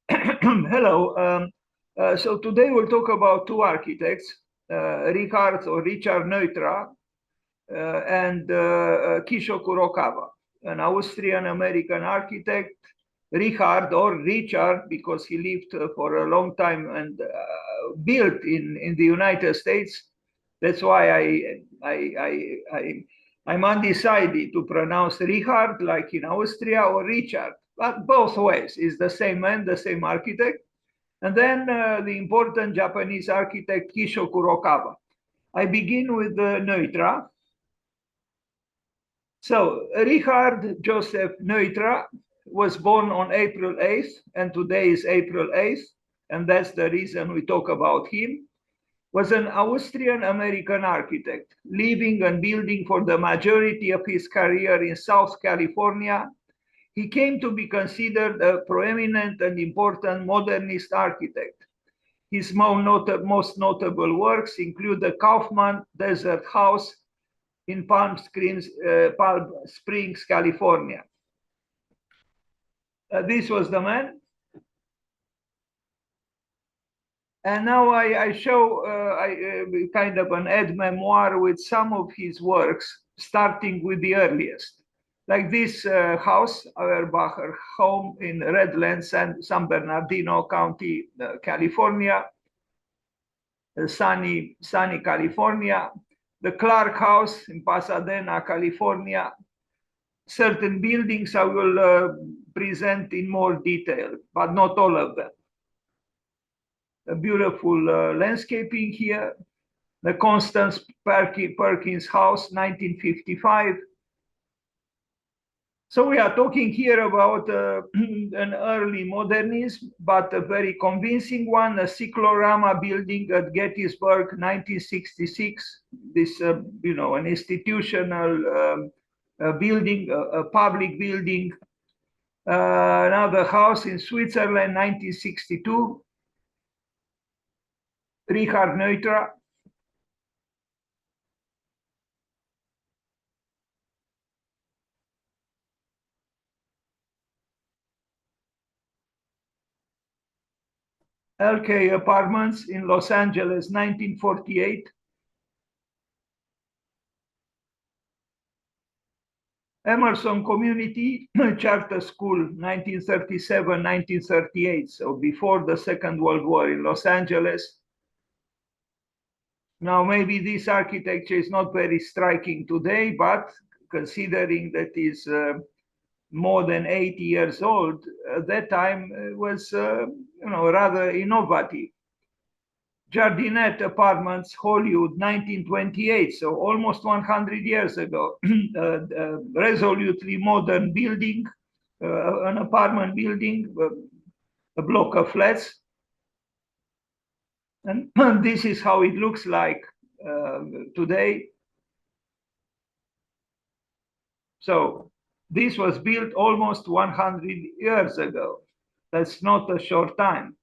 Hello. So today we'll talk about two architects, Richard Neutra and Kisho Kurokawa, an Austrian-American architect, Richard or Richard, because he lived for a long time and built in the United States. That's why I'm undecided to pronounce Richard like in Austria or Richard. But both ways is the same man, the same architect. And then the important Japanese architect Kisho Kurokawa. I begin with Neutra. So Richard Joseph Neutra was born on April 8th, and today is April 8th, and that's the reason we talk about him. Was an Austrian-American architect, living and building for the majority of his career in South California. He came to be considered a proeminent and important modernist architect. His most notable works include the Kaufmann Desert House in Palm Springs, California. This was the man. And now I show kind of an aide memoir with some of his works, starting with the earliest. Like this house, Auerbacher home in Redlands and San Bernardino County, California, sunny California. The Clark House in Pasadena, California. Certain buildings I will present in more detail, but not all of them. A beautiful landscaping here. The Constance Perkins House, 1955. So we are talking here about an early modernism, but a very convincing one, a cyclorama building at Gettysburg, 1966. This, an institutional building, a public building. Another house in Switzerland, 1962. Richard Neutra. LK Apartments in Los Angeles, 1948. Emerson Community Charter School, 1937-1938, so before the Second World War in Los Angeles. Now, maybe this architecture is not very striking today, but considering that is more than 80 years old, at that time was rather innovative. Jardinette Apartments, Hollywood, 1928, so almost 100 years ago. Resolutely modern building, an apartment building, a block of flats. And this is how it looks like today. So this was built almost 100 years ago. That's not a short time.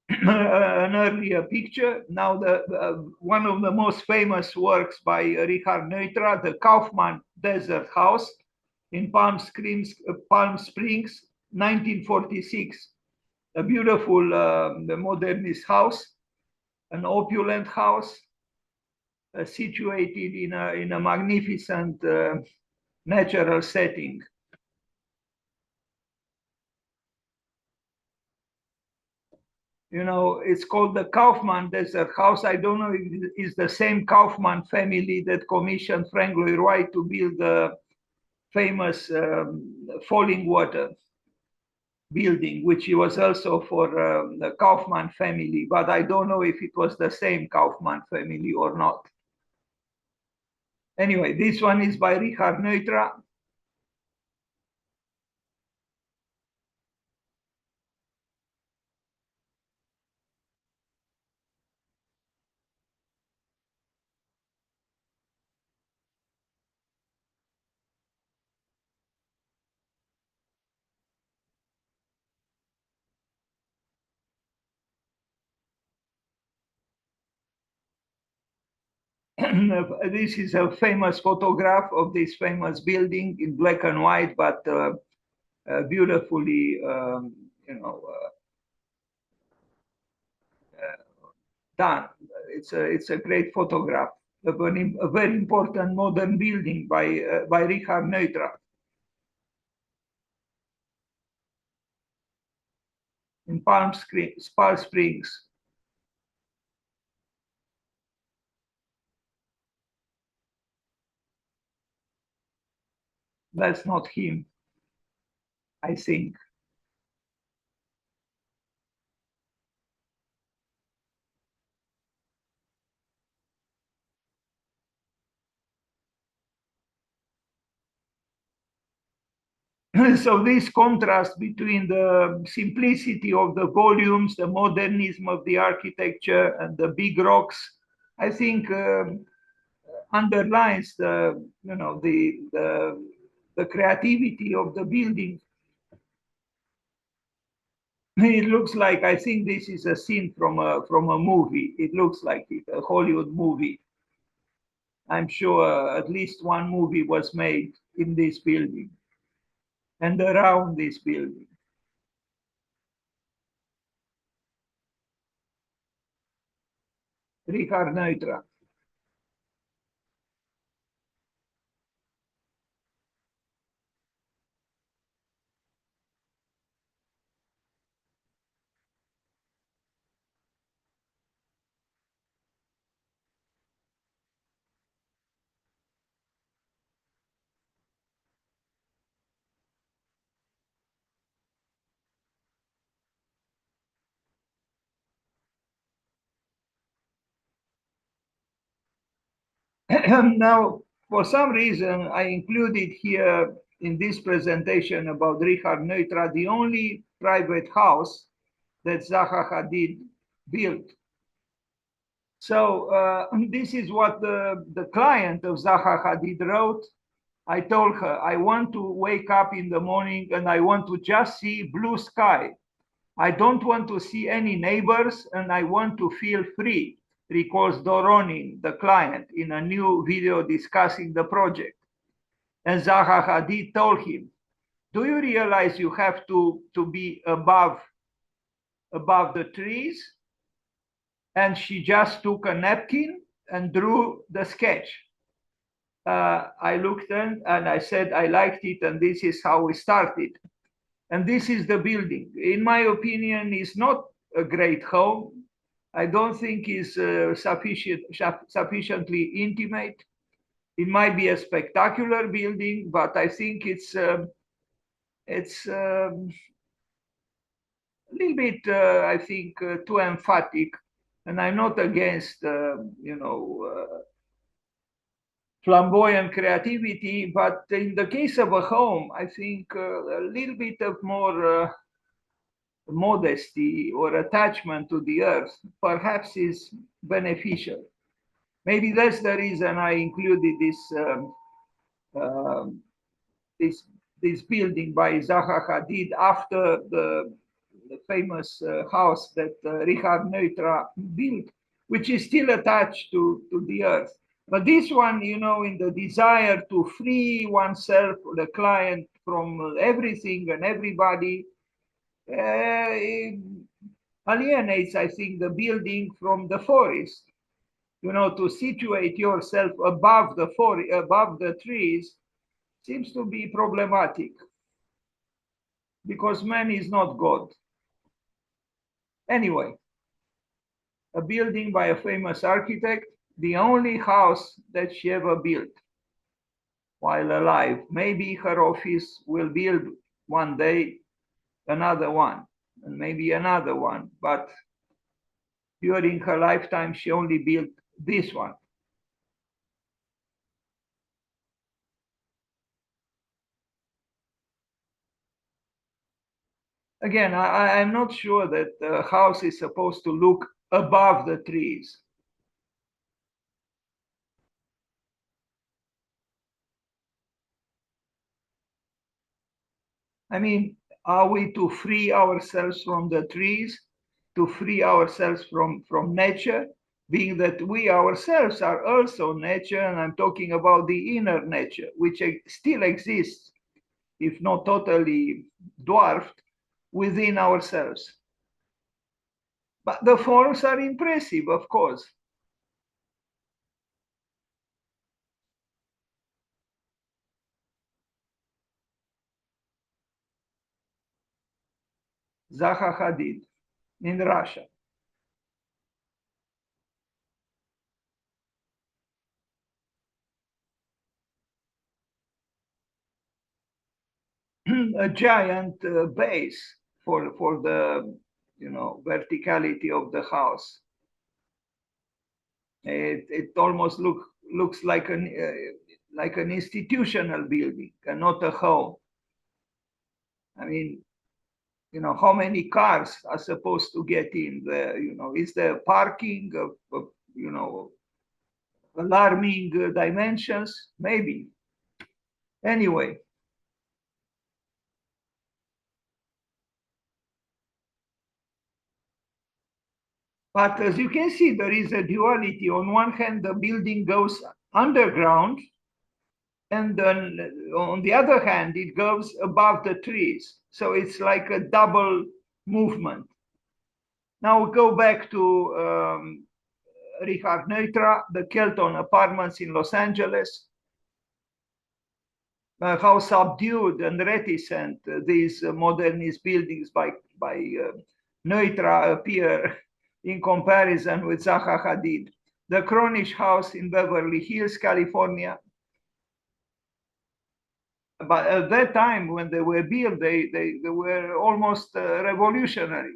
An earlier picture. Now, one of the most famous works by Richard Neutra, the Kaufmann Desert House in Palm Springs, 1946. A beautiful modernist house, an opulent house, situated in a magnificent natural setting. It's called the Kaufmann Desert House. I don't know if it's the same Kaufmann family that commissioned Frank Lloyd Wright to build the famous Falling Water building, which was also for the Kaufmann family, but I don't know if it was the same Kaufmann family or not. Anyway, this one is by Richard Neutra. This is a famous photograph of this famous building in black and white, but beautifully, done. It's a great photograph of a very important modern building by Ritra Neutra in Palm Springs. That's not him, I think. So this contrast between the simplicity of the volumes, the modernism of the architecture, and the big rocks, I think underlines the creativity of the building. It looks like, I think this is a scene from a movie. It looks like it, a Hollywood movie. I'm sure at least one movie was made in this building and around this building. Ritra Neutra. Now, for some reason, I included here in this presentation about Ritra Neutra the only private house that Zaha Hadid built. So this is what the client of Zaha Hadid wrote. I told her, I want to wake up in the morning and I want to just see blue sky. I don't want to see any neighbors and I want to feel free, recalls Doronin, the client, in a new video discussing the project. And Zaha Hadid told him, do you realize you have to be above the trees? And she just took a napkin and drew the sketch. I looked and I said I liked it, and this is how we started. And this is the building. In my opinion, it's not a great home. I don't think it's sufficiently intimate. It might be a spectacular building, but I think it's a little bit, I think, too emphatic. And I'm not against, flamboyant creativity, but in the case of a home, I think a little bit of more modesty or attachment to the earth perhaps is beneficial. Maybe that's the reason I included um, this this building by Zaha Hadid after the famous house that Ritra Neutra built, which is still attached to the earth. But this one, in the desire to free oneself, the client, from everything and everybody, alienates, I think, the building from the forest. To situate yourself above the forest, above the trees, seems to be problematic because man is not God. Anyway, a building by a famous architect, the only house that she ever built while alive. Maybe her office will build one day another one, and maybe another one, but during her lifetime, she only built this one. Again, I'm not sure that the house is supposed to look above the trees. I mean, are we to free ourselves from the trees, to free ourselves from nature? being that we ourselves are also nature, and I'm talking about the inner nature, which still exists, if not totally dwarfed, within ourselves. But the forms are impressive, of course. Zaha Hadid in Russia. A giant base for the verticality of the house. It almost looks like an institutional building and not a home. I mean, how many cars are supposed to get in there? Is there parking of alarming dimensions? Maybe. Anyway, but as you can see, there is a duality. On one hand, the building goes underground, and then on the other hand, it goes above the trees. So it's like a double movement. Now we go back to Ritra Neutra, the Kelton Apartments in Los Angeles. How subdued and reticent these modernist buildings by Neutra appear in comparison with Zaha Hadid. The Cronish House in Beverly Hills, California. But at that time, when they were built, they were almost revolutionary.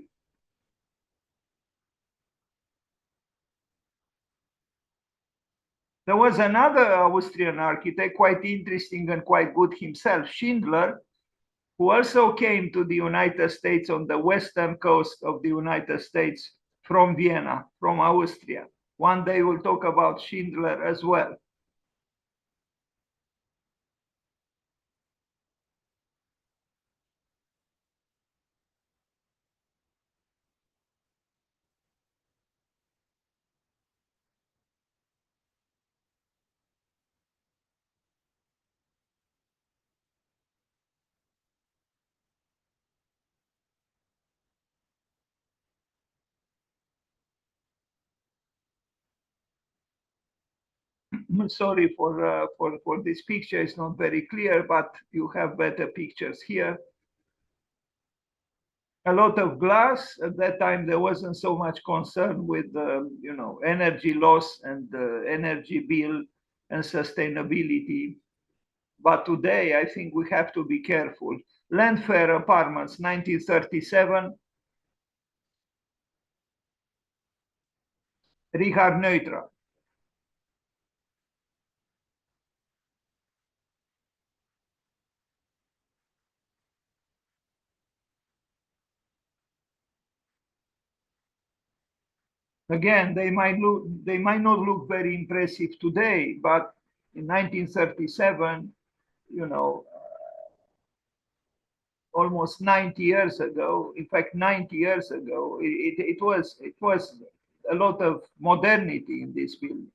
There was another Austrian architect, quite interesting and quite good himself, Schindler, who also came to the United States on the western coast of the United States from Vienna, from Austria. One day we'll talk about Schindler as well. Sorry for this picture, it's not very clear, but you have better pictures here. A lot of glass. At that time, there wasn't so much concern with energy loss and energy bill and sustainability. But today, I think we have to be careful. Landfair Apartments, 1937. Richard Neutra. Again, they might not look very impressive today, but in 1937, you know, almost 90 years ago, in fact, 90 years ago, it was a lot of modernity in this building.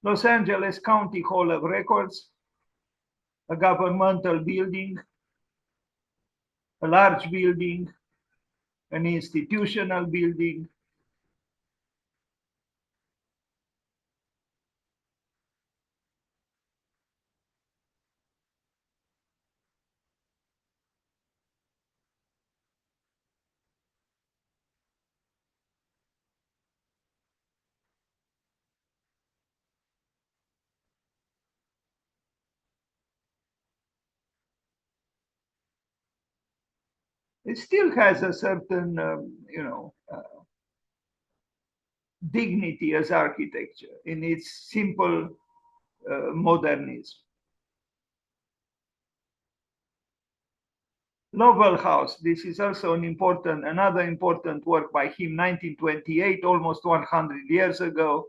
Los Angeles County Hall of Records, a governmental building, a large building, an institutional building. It still has a certain, dignity as architecture in its simple modernism. Lovell House. This is also another important work by him, 1928, almost 100 years ago.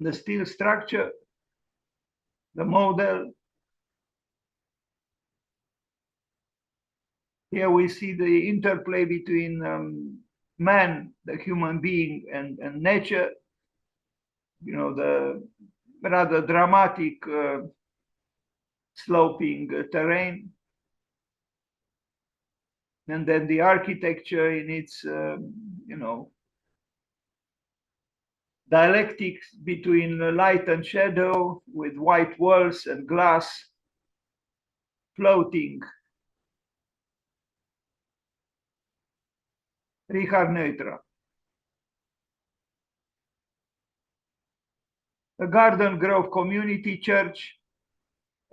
the steel structure, the model. Here we see the interplay between man, the human being, and nature. You know, the rather dramatic sloping terrain. And then the architecture in its, you know, dialectics between light and shadow, with white walls and glass floating. Ritra Neutra. A Garden Grove Community Church,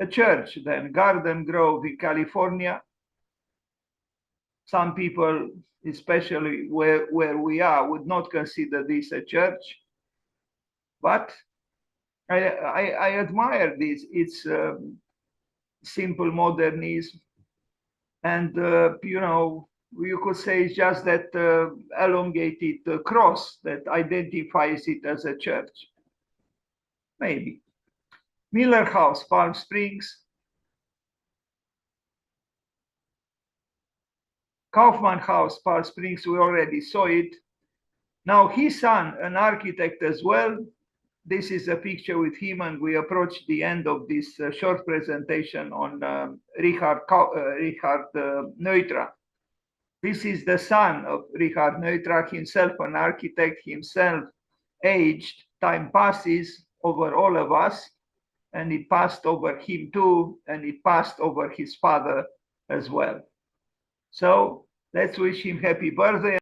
a church then, Garden Grove in California. Some people, especially where we are, would not consider this a church, but I admire this. It's simple modernism, and you know, you could say it's just that elongated cross that identifies it as a church. Maybe. Miller House, Palm Springs. Kaufmann House, Palm Springs, we already saw it. Now his son, an architect as well. This is a picture with him, and we approach the end of this short presentation on Ritra Neutra. This is the son of Ritra Neutra, himself an architect, himself aged. Time passes over all of us, and it passed over him too, and it passed over his father as well. So let's wish him happy birthday.